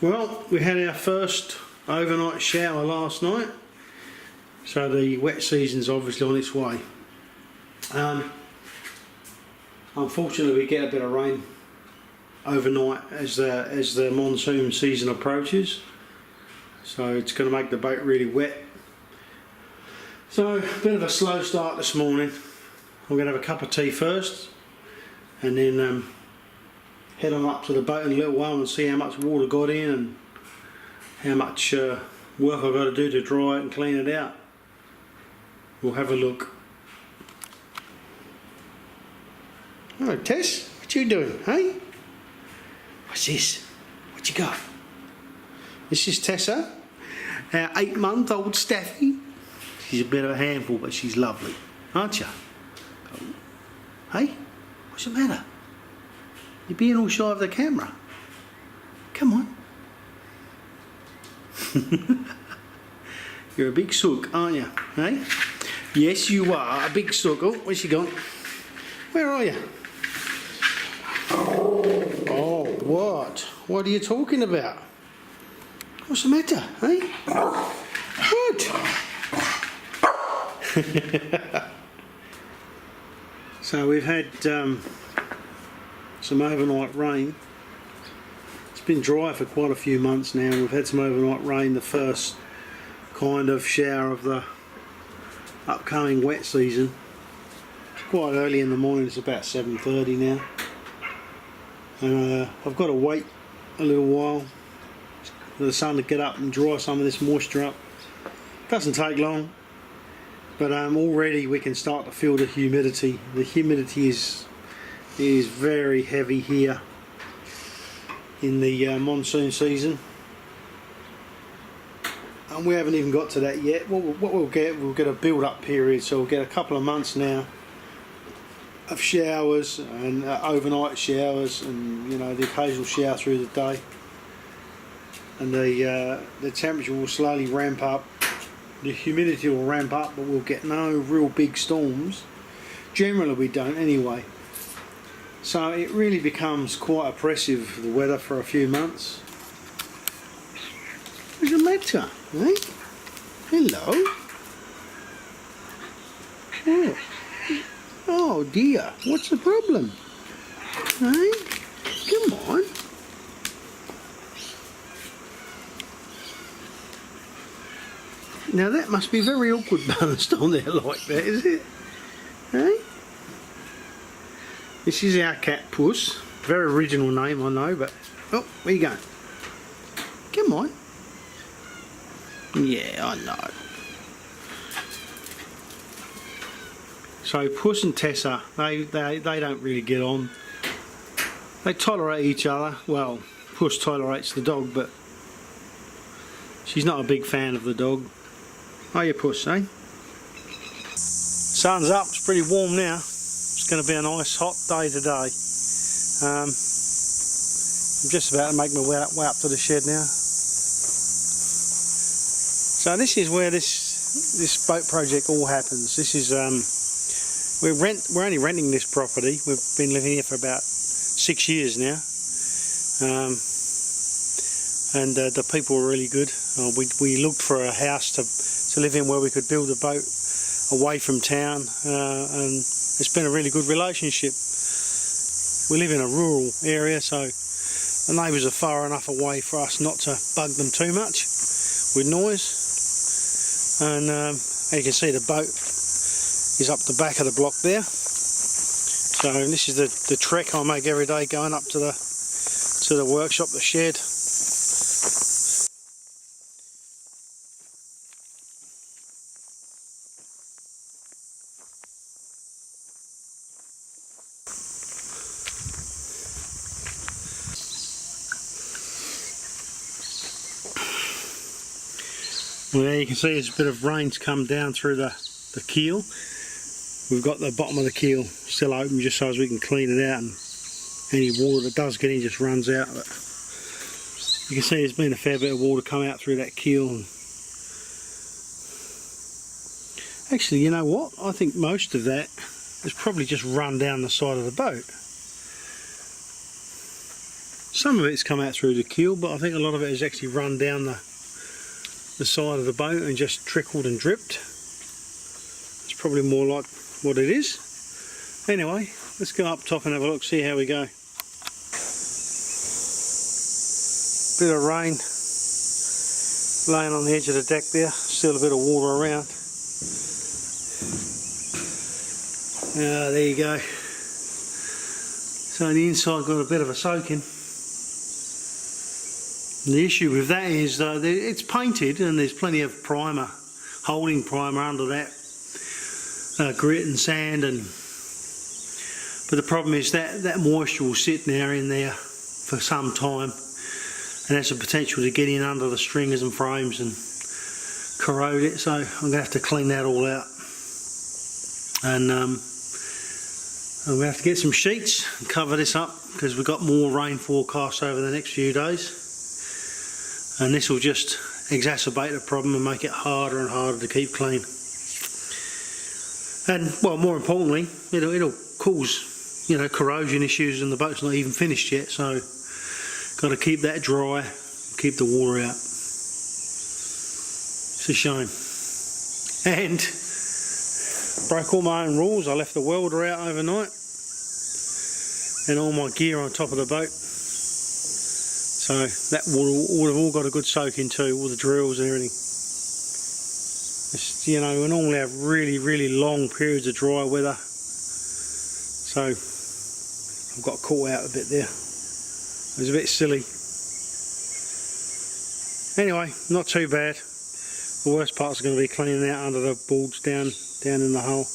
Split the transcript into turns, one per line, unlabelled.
Well, we had our first overnight shower last night, so the wet season's obviously on its way. Unfortunately, we get a bit of rain overnight as the monsoon season approaches, so it's going to make the boat really wet. So a bit of a slow start this morning. I'm going to have a cup of tea first, and then head on up to the boat in a little while and see how much water got in and how much work I've got to do to dry it and clean it out. We'll have a look. Hello Tess, what you doing, hey? What's this? What you got? This is Tessa, our 8-month-old Staffy. She's a bit of a handful, but she's lovely, aren't you? Hey, what's the matter? You're being all shy of the camera. Come on. You're a big sook, aren't you? Hey? Yes, you are a big sook. Oh, where's she gone? Where are you? Oh, what? What are you talking about? What's the matter, hey? What? So we've had some overnight rain. It's been dry for quite a few months now. We've had some overnight rain, the first kind of shower of the upcoming wet season. It's quite early in the morning, it's about 7:30 now. And I've got to wait a little while for the sun to get up and dry some of this moisture up. Doesn't take long, but already we can start to feel the humidity. The humidity is very heavy here in the monsoon season, and we haven't even got to that yet. What we'll get a build-up period, so we'll get a couple of months now of showers and overnight showers, and the occasional shower through the day, and the temperature will slowly ramp up. The humidity will ramp up, but we'll get no real big storms. Generally we don't anyway. So it really becomes quite oppressive, the weather, for a few months. What's the matter, eh? Hello? Oh dear, what's the problem? Hey? Come on. Now that must be very awkward balanced on there like that, is it? Hey? This is our cat Puss. Very original name, I know, but... Oh, where you going? Come on. Yeah, I know. So Puss and Tessa, they don't really get on. They tolerate each other. Well, Puss tolerates the dog, but she's not a big fan of the dog. Oh, you Puss, eh? Sun's up, it's pretty warm now. It's going to be a nice hot day today. I'm just about to make my way up to the shed now. So this is where this boat project all happens. This is we're only renting this property. We've been living here for about 6 years now, and the people were really good. We looked for a house to live in where we could build a boat away from town, and it's been a really good relationship. We live in a rural area, so the neighbours are far enough away for us not to bug them too much with noise. And you can see the boat is up the back of the block there. So this is the trek I make every day, going up to the workshop, the shed. Well, there you can see there's a bit of rain's come down through the keel. We've got the bottom of the keel still open just so as we can clean it out, and any water that does get in just runs out. But you can see there's been a fair bit of water come out through that keel. And actually, you know what? I think most of that has probably just run down the side of the boat. Some of it's come out through the keel, but I think a lot of it has actually run down the side of the boat and just trickled and dripped. It's probably more like what it is. Anyway, let's go up top and have a look, see how we go. Bit of rain laying on the edge of the deck there, still a bit of water around. There you go. So the inside got a bit of a soaking. And the issue with that is though, it's painted and there's plenty of primer, holding primer under that grit and sand, but the problem is that moisture will sit now in there for some time, and has the potential to get in under the stringers and frames and corrode it. So I'm going to have to clean that all out, and I'm going to have to get some sheets and cover this up because we've got more rain forecast over the next few days, and this will just exacerbate the problem and make it harder and harder to keep clean. And well, more importantly, it'll cause, you know, corrosion issues, and the boat's not even finished yet, so got to keep that dry, keep the water out. It's a shame. And broke all my own rules. I left the welder out overnight and all my gear on top of the boat, so that would have all got a good soak in too, all the drills and everything. It's, you know, we normally have really long periods of dry weather, so I've got caught out a bit there. It was a bit silly. Anyway, not too bad. The worst part's going to be cleaning out under the boards down in the hull.